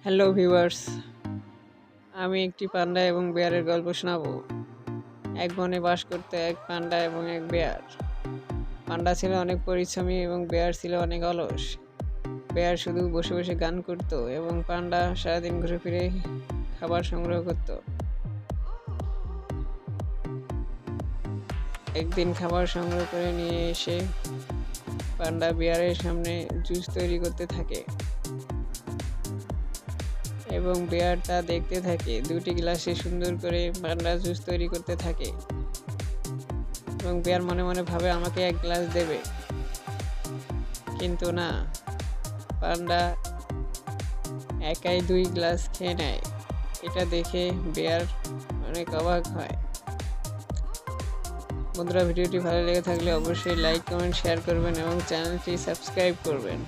Hello viewers, আমি একটি পান্ডা এবং বেয়ারের গল্প শোনাবো। এক বনে বাস করত এক পান্ডা এবং এক বেয়ার। পান্ডা ছিল অনেক পরিশ্রমী এবং বেয়ার ছিল অনেক অলস। বেয়ার শুধু বসে বসে গান করত এবং পান্ডা সারাদিন ঘুরে ফিরে খাবার সংগ্রহ করত। একদিন খাবার সংগ্রহ করে নিয়ে এসে পান্ডা বেয়ারের সামনে জুস তৈরি করতে থাকে এবং বেয়ার তা দেখতে থাকে। দুটি গ্লাসে সুন্দর করে পান্ডা জুস তৈরি করতে থাকে এবং বেয়ার মনে মনে ভাবে আমাকে এক গ্লাস দেবে, কিন্তু না, পান্ডা একাই 2 গ্লাস খেয়ে নেয়। এটা দেখে বেয়ার অনেক অবাক হয়। বন্ধুরা, ভিডিওটি ভালো লেগে থাকলে অবশ্যই লাইক, কমেন্ট, শেয়ার করবেন এবং চ্যানেলটি সাবস্ক্রাইব করবেন।